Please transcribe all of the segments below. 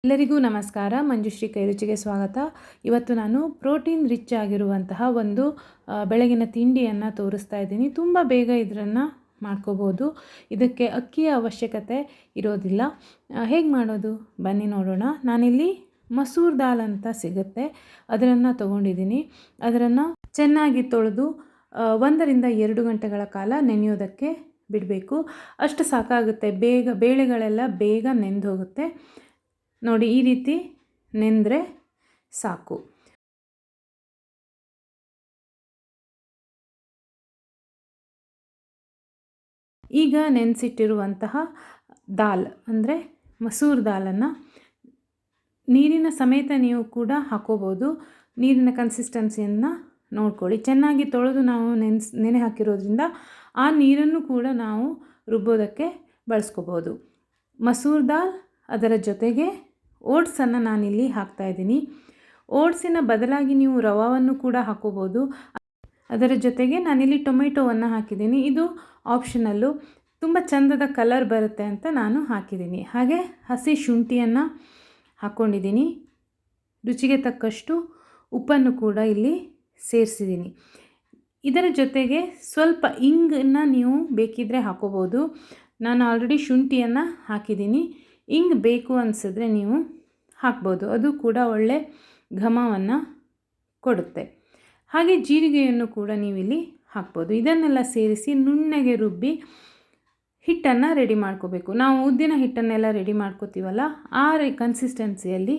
ಎಲ್ಲರಿಗೂ ನಮಸ್ಕಾರ. ಮಂಜುಶ್ರೀ ಕೈರುಚಿಗೆ ಸ್ವಾಗತ. ಇವತ್ತು ನಾನು ಪ್ರೋಟೀನ್ ರಿಚ್ ಆಗಿರುವಂತಹ ಒಂದು ಬೆಳಗಿನ ತಿಂಡಿಯನ್ನು ತೋರಿಸ್ತಾ ಇದ್ದೀನಿ. ತುಂಬ ಬೇಗ ಇದನ್ನು ಮಾಡ್ಕೋಬೋದು. ಇದಕ್ಕೆ ಅಕ್ಕಿಯ ಅವಶ್ಯಕತೆ ಇರೋದಿಲ್ಲ. ಹೇಗೆ ಮಾಡೋದು ಬನ್ನಿ ನೋಡೋಣ. ನಾನಿಲ್ಲಿ ಮಸೂರ್ ದಾಲ್ ಅಂತ ಸಿಗುತ್ತೆ, ಅದನ್ನು ತೊಗೊಂಡಿದ್ದೀನಿ. ಅದನ್ನು ಚೆನ್ನಾಗಿ ತೊಳೆದು 1 ರಿಂದ 2 ಗಂಟೆಗಳ ಕಾಲ ನೆನೆಯೋದಕ್ಕೆ ಬಿಡಬೇಕು. ಅಷ್ಟು ಸಾಕಾಗುತ್ತೆ. ಬೇಳೆಗಳೆಲ್ಲ ಬೇಗ ನೆಂದು ಹೋಗುತ್ತೆ. ನೋಡಿ, ಈ ರೀತಿ ನೆಂದರೆ ಸಾಕು. ಈಗ ನೆನೆಸಿಟ್ಟಿರುವಂತಹ ದಾಲ್ ಅಂದರೆ ಮಸೂರ್ ದಾಲನ್ನು ನೀರಿನ ಸಮೇತ ನೀವು ಕೂಡ ಹಾಕೋಬೋದು. ನೀರಿನ ಕನ್ಸಿಸ್ಟೆನ್ಸಿಯನ್ನು ನೋಡ್ಕೊಳ್ಳಿ. ಚೆನ್ನಾಗಿ ತೊಳೆದು ನಾವು ನೆನೆ ಹಾಕಿರೋದ್ರಿಂದ ಆ ನೀರನ್ನು ಕೂಡ ನಾವು ರುಬ್ಬೋದಕ್ಕೆ ಬಳಸ್ಕೋಬೋದು. ಮಸೂರ್ ದಾಲ್, ಅದರ ಜೊತೆಗೆ ಓಟ್ಸನ್ನು ನಾನಿಲ್ಲಿ ಹಾಕ್ತಾಯಿದ್ದೀನಿ. ಓಟ್ಸಿನ ಬದಲಾಗಿ ನೀವು ರವಾವನ್ನು ಕೂಡ ಹಾಕೋಬೋದು. ಅದರ ಜೊತೆಗೆ ನಾನಿಲ್ಲಿ ಟೊಮೆಟೊವನ್ನು ಹಾಕಿದ್ದೀನಿ. ಇದು ಆಪ್ಷನಲ್ಲು. ತುಂಬ ಚಂದದ ಕಲರ್ ಬರುತ್ತೆ ಅಂತ ನಾನು ಹಾಕಿದ್ದೀನಿ. ಹಾಗೆ ಹಸಿ ಶುಂಠಿಯನ್ನು ಹಾಕ್ಕೊಂಡಿದ್ದೀನಿ. ರುಚಿಗೆ ತಕ್ಕಷ್ಟು ಉಪ್ಪನ್ನು ಕೂಡ ಇಲ್ಲಿ ಸೇರಿಸಿದ್ದೀನಿ. ಇದರ ಜೊತೆಗೆ ಸ್ವಲ್ಪ ಇಂಗನ್ನು ನೀವು ಬೇಕಿದ್ದರೆ ಹಾಕೋಬೋದು. ನಾನು ಆಲ್ರೆಡಿ ಶುಂಠಿಯನ್ನು ಹಾಕಿದ್ದೀನಿ. ಇಂಗು ಬೇಕು ಅನಿಸಿದ್ರೆ ನೀವು ಹಾಕ್ಬೋದು. ಅದು ಕೂಡ ಒಳ್ಳೆ ಘಮವನ್ನು ಕೊಡುತ್ತೆ. ಹಾಗೆ ಜೀರಿಗೆಯನ್ನು ಕೂಡ ನೀವಿಲ್ಲಿ ಹಾಕ್ಬೋದು. ಇದನ್ನೆಲ್ಲ ಸೇರಿಸಿ ನುಣ್ಣಗೆ ರುಬ್ಬಿ ಹಿಟ್ಟನ್ನು ರೆಡಿ ಮಾಡ್ಕೋಬೇಕು. ನಾವು ಉದ್ದಿನ ಹಿಟ್ಟನ್ನೆಲ್ಲ ರೆಡಿ ಮಾಡ್ಕೋತೀವಲ್ಲ, ಆ ಕನ್ಸಿಸ್ಟೆನ್ಸಿಯಲ್ಲಿ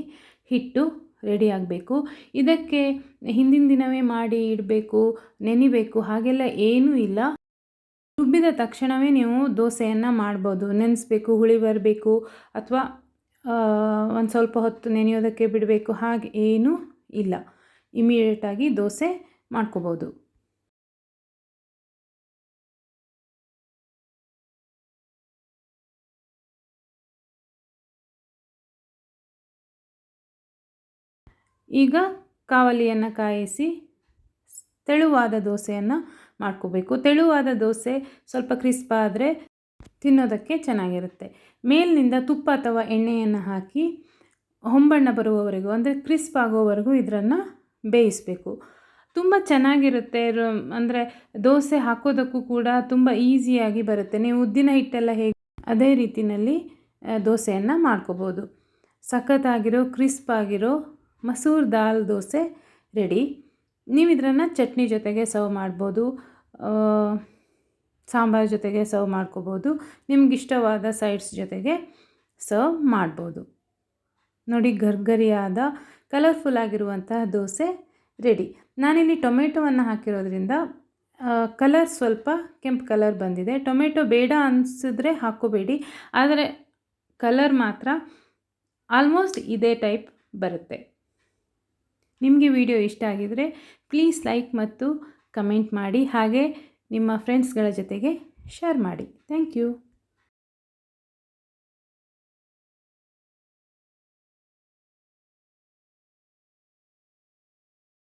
ಹಿಟ್ಟು ರೆಡಿ ಆಗಬೇಕು. ಇದಕ್ಕೆ ಹಿಂದಿನ ದಿನವೇ ಮಾಡಿ ಇಡಬೇಕು, ನೆನಿಬೇಕು ಹಾಗೆಲ್ಲ ಏನೂ ಇಲ್ಲ. ರುಬ್ಬಿದ ತಕ್ಷಣವೇ ನೀವು ದೋಸೆಯನ್ನು ಮಾಡ್ಬೋದು. ನೆನೆಸ್ಬೇಕು, ಹುಳಿ ಬರಬೇಕು, ಅಥವಾ ಒಂದು ಸ್ವಲ್ಪ ಹೊತ್ತು ನೆನೆಯೋದಕ್ಕೆ ಬಿಡಬೇಕು, ಹಾಗೆ ಏನೂ ಇಲ್ಲ. ಇಮಿಡಿಯೇಟಾಗಿ ದೋಸೆ ಮಾಡ್ಕೋಬೋದು. ಈಗ ಕಾವಲಿಯನ್ನು ಕಾಯಿಸಿ ತೆಳುವಾದ ದೋಸೆಯನ್ನು ಮಾಡ್ಕೋಬೇಕು. ತೆಳುವಾದ ದೋಸೆ ಸ್ವಲ್ಪ ಕ್ರಿಸ್ಪ್ ಆದರೆ ತಿನ್ನೋದಕ್ಕೆ ಚೆನ್ನಾಗಿರುತ್ತೆ. ಮೇಲಿನಿಂದ ತುಪ್ಪ ಅಥವಾ ಎಣ್ಣೆಯನ್ನು ಹಾಕಿ ಹೊಂಬಣ್ಣ ಬರುವವರೆಗೂ, ಅಂದರೆ ಕ್ರಿಸ್ಪ್ ಆಗೋವರೆಗೂ ಇದನ್ನು ಬೇಯಿಸಬೇಕು. ತುಂಬ ಚೆನ್ನಾಗಿರುತ್ತೆ. ಅಂದರೆ ದೋಸೆ ಹಾಕೋದಕ್ಕೂ ಕೂಡ ತುಂಬ ಈಸಿಯಾಗಿ ಬರುತ್ತೆ. ನೀವು ಉದ್ದಿನ ಹಿಟ್ಟೆಲ್ಲ ಹೇಗೆ ಅದೇ ರೀತಿಯಲ್ಲಿ ದೋಸೆಯನ್ನು ಮಾಡ್ಕೋಬೋದು. ಸಖತ್ತಾಗಿರೋ ಕ್ರಿಸ್ಪ್ ಆಗಿರೋ ಮಸೂರ್ ದಾಲ್ ದೋಸೆ ರೆಡಿ. ನೀವು ಇದನ್ನು ಚಟ್ನಿ ಜೊತೆಗೆ ಸರ್ವ್ ಮಾಡ್ಬೋದು, ಸಾಂಬಾರು ಜೊತೆಗೆ ಸರ್ವ್ ಮಾಡ್ಕೋಬೋದು, ನಿಮಗಿಷ್ಟವಾದ ಸೈಡ್ಸ್ ಜೊತೆಗೆ ಸರ್ವ್ ಮಾಡ್ಬೋದು. ನೋಡಿ, ಗರ್ಗರಿಯಾದ ಕಲರ್ಫುಲ್ ಆಗಿರುವಂತಹ ದೋಸೆ ರೆಡಿ. ನಾನಿಲ್ಲಿ ಟೊಮೆಟೊವನ್ನು ಹಾಕಿರೋದ್ರಿಂದ ಕಲರ್ ಸ್ವಲ್ಪ ಕೆಂಪು ಕಲರ್ ಬಂದಿದೆ. ಟೊಮೆಟೊ ಬೇಡ ಅನಿಸಿದ್ರೆ ಹಾಕ್ಕೋಬೇಡಿ, ಆದರೆ ಕಲರ್ ಮಾತ್ರ ಆಲ್ಮೋಸ್ಟ್ ಇದೇ ಟೈಪ್ ಬರುತ್ತೆ. ನಿಮಗೆ ವಿಡಿಯೋ ಇಷ್ಟ ಆಗಿದರೆ ಪ್ಲೀಸ್ ಲೈಕ್ ಮತ್ತು ಕಮೆಂಟ್ ಮಾಡಿ. ಹಾಗೆ ನಿಮ್ಮ ಫ್ರೆಂಡ್ಸ್ಗಳ ಜೊತೆಗೆ ಶೇರ್ ಮಾಡಿ. Thank you.